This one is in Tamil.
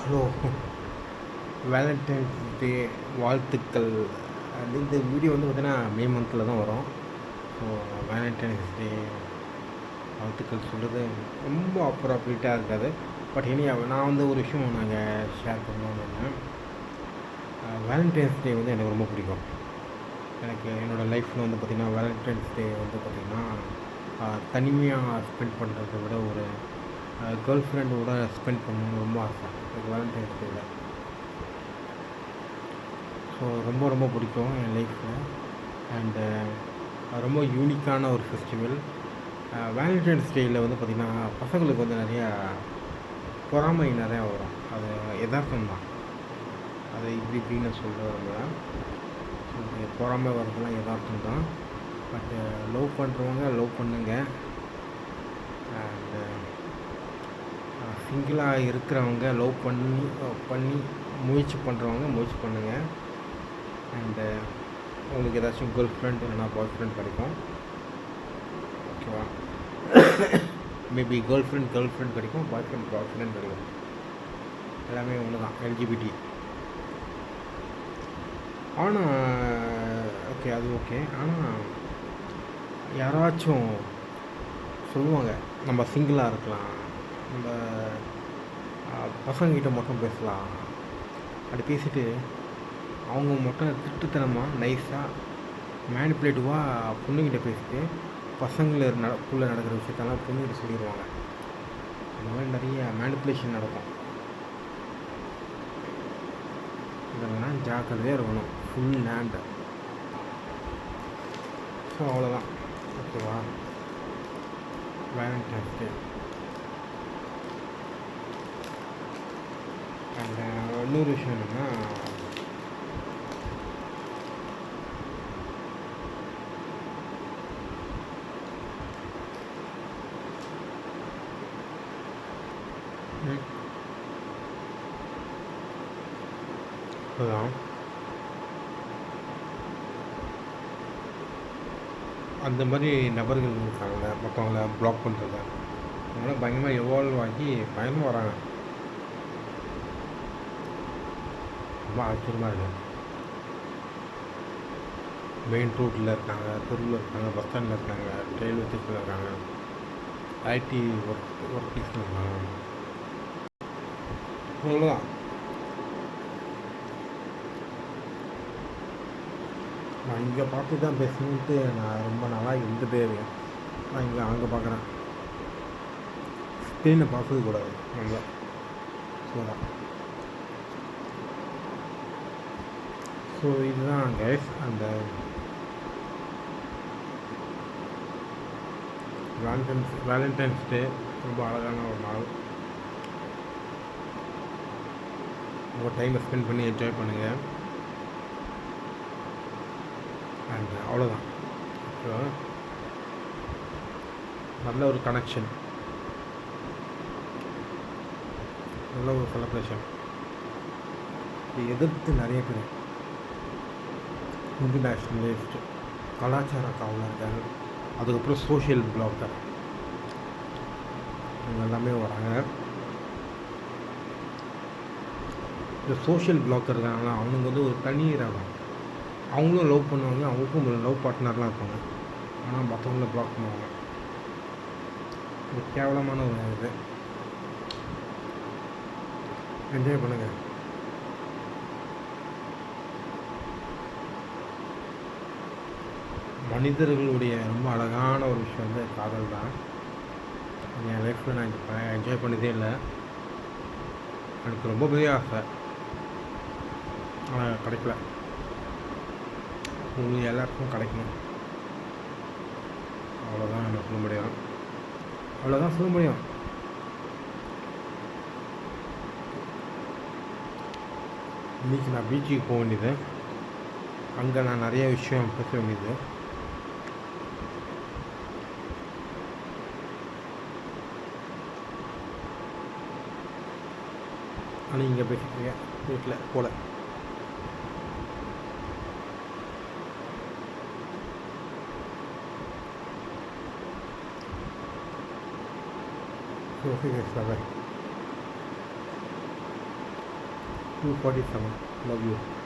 ஹலோ, வேலண்டைன்ஸ் டே வாழ்த்துக்கள். இந்த வீடியோ வந்து பார்த்தீங்கன்னா மே மந்தில் தான் வரும். ஸோ வேலண்டைன்ஸ் டே வாழ்த்துக்கள் சொல்கிறது ரொம்ப அப்ராப்ரியேட்டாக இருக்காது. பட் இனி நான் வந்து ஒரு விஷயம் நாங்கள் ஷேர் பண்ணோன்னு, வேலண்டைன்ஸ் டே வந்து எனக்கு ரொம்ப பிடிக்கும். எனக்கு என்னோடய லைஃப்பில் வந்து பார்த்திங்கன்னா வேலண்டைன்ஸ் டே வந்து பார்த்திங்கன்னா தனிமையாக ஸ்பெண்ட் பண்ணுறத விட ஒரு கேர்ள் ஃப்ரெண்டோட ஸ்பெண்ட் பண்ணணுன்னு ரொம்ப ஆசை எனக்கு வேலண்டைன்ஸ் டேவில். ஸோ ரொம்ப ரொம்ப பிடிக்கும் என் லைஃப்பில். அண்டு ரொம்ப யூனிக்கான ஒரு ஃபெஸ்டிவல். வேலண்டைன்ஸ் டேயில் வந்து பார்த்திங்கன்னா பசங்களுக்கு வந்து நிறையா பொறாமை நிறையா வரும். அது யதார்த்தம் தான். அது இப்படி இப்படின்னு சொல்கிறவங்க பொறாமை வர்றதுலாம் யதார்த்தம் தான். பட்டு லவ் பண்ணுறவங்க லவ் பண்ணுங்க. அண்டு சிங்கிளாக இருக்கிறவங்க லவ் பண்ணி முயற்சி பண்ணுறவங்க முயற்சி பண்ணுங்கள். அண்டு உங்களுக்கு ஏதாச்சும் கேர்ள் ஃப்ரெண்ட் இல்லைனா பாய் ஃப்ரெண்ட் கிடைக்கும். ஓகேவா? மேபி கேர்ள் ஃப்ரெண்ட் கிடைக்கும், பாய் ஃப்ரெண்ட் கிடைக்கும். எல்லாமே ஒன்று தான், எல்ஜிபிடி. ஆனால் ஓகே, அது ஓகே. ஆனால் யாராச்சும் சொல்லுவாங்க நம்ம சிங்கிளாக இருக்கலாம், நம்ம பசங்கக்கிட்ட மட்டும் பேசலாம். அப்படி பேசிவிட்டு அவங்க மட்டும் திட்டுத்தனமாக நைஸாக மேனிப்புலேட்டிவாக பொண்ணுக்கிட்ட பேசிட்டு பசங்களுக்குள்ளே நடக்கிற விஷயத்தெல்லாம் பொண்ணுக்கிட்ட சொல்லிடுவாங்க. இந்த மாதிரி நிறைய மேனிப்புலேஷன் நடக்கும். இதெல்லாம் ஜாக்கிரதையாக இருக்கணும். Full hand. ஸோ அவ்வளோதான். ஓகேவா? Valentine's day. அண்ட் இன்னொரு விஷயம் என்னென்னா, அதுதான் அந்த மாதிரி நபர்கள் இருக்காங்கள, மற்றவங்கள ப்ளாக் பண்ணுறது, அவங்களாம் பயங்கரமாக எவால்வ் ஆகி பயங்கரமாக வராங்க. ரொம்ப ஆச்சரியமாக இருக்குது. மெயின் ரோட்டில் இருக்காங்க, தெருவில் இருக்காங்க, பஸ் ஸ்டாண்டில் இருக்காங்க, ரயில்வே ஸ்டேஷனில் இருக்காங்க, ஐடி ஒர்க் பிளேஸில் இருக்காங்க. அவ்வளோதான். நான் இங்கே பார்த்து தான் பேசணுன்ட்டு நான் ரொம்ப நாளாக இருந்துகிட்டே இருக்கேன். நான் இங்கே அங்கே பார்க்குறேன். ஸ்க்ரீனை பார்க்கவே கூடாது நம்ம. ஸோ ஸோ இதுதான் கைஸ். அந்த வேலண்டைன்ஸ் டே ரொம்ப அழகான ஒரு நாள். உங்கள் டைமை ஸ்பெண்ட் பண்ணி என்ஜாய் பண்ணுங்கள். அண்ட் அவ்வளோதான். நல்ல ஒரு கனெக்ஷன், நல்ல ஒரு செலப்ரேஷன். இதை எதிர்த்து நிறைய பேர் இன்டர்நேஷ்னலிஸ்ட், கலாச்சார காவலர்கள், அதுக்கப்புறம் சோஷியல் பிளாக்கர், இவங்க எல்லாமே வராங்க. இந்த சோஷியல் பிளாக்கர் இருக்காங்களா, அவனுங்க வந்து ஒரு தனி ரகம். அவங்களும் லவ் பண்ணுவாங்க, அவங்களுக்கும் ஒரு லவ் பார்ட்னர்லாம் இருப்பாங்க. ஆனால் மற்றவங்கள பிளாக் பண்ணுவாங்க. ஒரு கேவலமான ஒரு இது. என்ஜாய் பண்ணுங்கள். மனிதர்களுடைய ரொம்ப அழகான ஒரு விஷயம் வந்து காதல் தான். என் லைஃப்பில் நான் என்ஜாய் பண்ணதே இல்லை. எனக்கு ரொம்ப பெரிய ஆசை, ஆனால் கிடைக்கல. உங்களுக்கு எல்லாருக்கும் கிடைக்கணும். அவ்வளோதான் நான் சொல்ல முடியும். அவ்வளோதான் சொல்ல முடியும். இன்றைக்கி நான் பீச்சுக்கு போக வேண்டியது. அங்கே நான் நிறைய விஷயம் பேச வேண்டியது. ஆனால் இங்கே பேசிக்கிறீங்க வீட்டில் போல. Okay guys, bye bye. 2:47. Love you.